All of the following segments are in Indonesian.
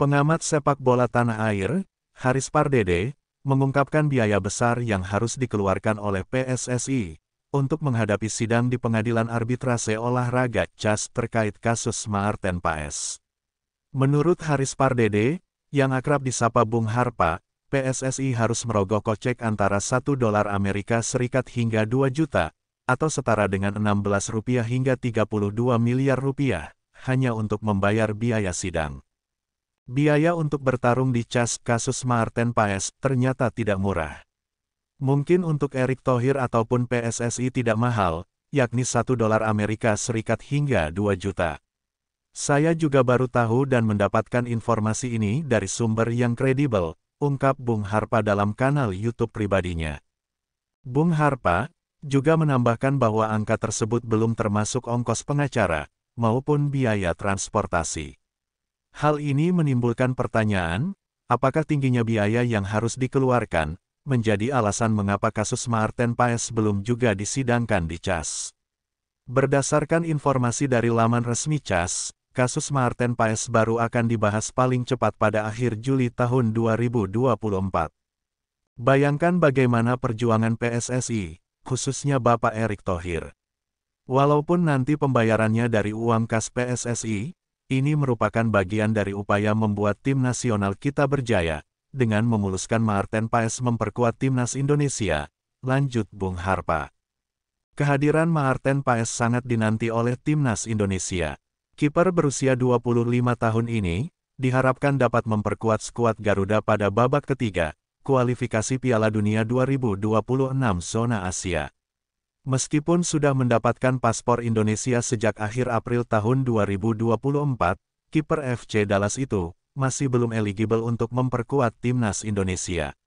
Pengamat sepak bola tanah air, Haris Pardede, mengungkapkan biaya besar yang harus dikeluarkan oleh PSSI untuk menghadapi sidang di Pengadilan Arbitrase Olahraga CAS terkait kasus Maarten Paes. Menurut Haris Pardede, yang akrab disapa Bung Harpa, PSSI harus merogoh kocek antara $1 Amerika Serikat hingga 2 juta, atau setara dengan Rp16 hingga Rp32 miliar, hanya untuk membayar biaya sidang. Biaya untuk bertarung di CAS kasus Maarten Paes ternyata tidak murah. Mungkin untuk Erick Thohir ataupun PSSI tidak mahal, yakni $1 Amerika Serikat hingga 2 juta. Saya juga baru tahu dan mendapatkan informasi ini dari sumber yang kredibel, ungkap Bung Harpa dalam kanal YouTube pribadinya. Bung Harpa juga menambahkan bahwa angka tersebut belum termasuk ongkos pengacara, maupun biaya transportasi. Hal ini menimbulkan pertanyaan, apakah tingginya biaya yang harus dikeluarkan menjadi alasan mengapa kasus Maarten Paes belum juga disidangkan di CAS. Berdasarkan informasi dari laman resmi CAS, kasus Maarten Paes baru akan dibahas paling cepat pada akhir Juli tahun 2024. Bayangkan bagaimana perjuangan PSSI, khususnya Bapak Erick Thohir. Walaupun nanti pembayarannya dari uang kas PSSI, ini merupakan bagian dari upaya membuat tim nasional kita berjaya, dengan memuluskan Maarten Paes memperkuat timnas Indonesia, lanjut Bung Harpa. Kehadiran Maarten Paes sangat dinanti oleh timnas Indonesia. Kiper berusia 25 tahun ini, diharapkan dapat memperkuat skuad Garuda pada babak ketiga, kualifikasi Piala Dunia 2026 zona Asia. Meskipun sudah mendapatkan paspor Indonesia sejak akhir April tahun 2024, kiper FC Dallas itu masih belum eligible untuk memperkuat timnas Indonesia.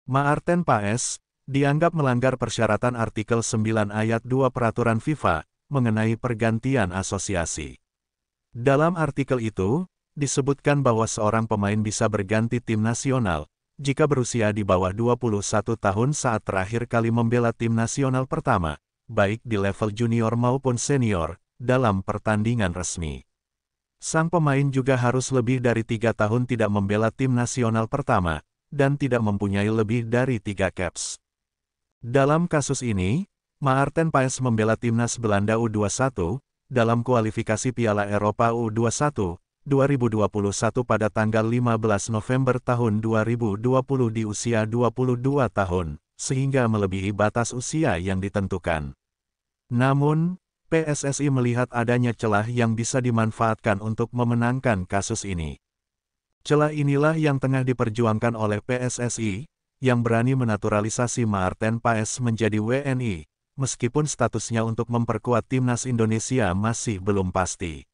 Maarten Paes dianggap melanggar persyaratan artikel 9 ayat 2 peraturan FIFA mengenai pergantian asosiasi. Dalam artikel itu, disebutkan bahwa seorang pemain bisa berganti tim nasional jika berusia di bawah 21 tahun saat terakhir kali membela tim nasional pertama, baik di level junior maupun senior, dalam pertandingan resmi. Sang pemain juga harus lebih dari 3 tahun tidak membela tim nasional pertama, dan tidak mempunyai lebih dari 3 caps. Dalam kasus ini, Maarten Paes membela timnas Belanda U21, dalam kualifikasi Piala Eropa U21, 2021 pada tanggal 15 November tahun 2020 di usia 22 tahun, sehingga melebihi batas usia yang ditentukan. Namun, PSSI melihat adanya celah yang bisa dimanfaatkan untuk memenangkan kasus ini. Celah inilah yang tengah diperjuangkan oleh PSSI, yang berani menaturalisasi Maarten Paes menjadi WNI, meskipun statusnya untuk memperkuat timnas Indonesia masih belum pasti.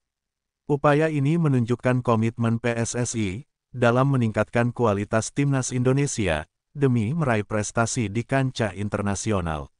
Upaya ini menunjukkan komitmen PSSI dalam meningkatkan kualitas timnas Indonesia demi meraih prestasi di kancah internasional.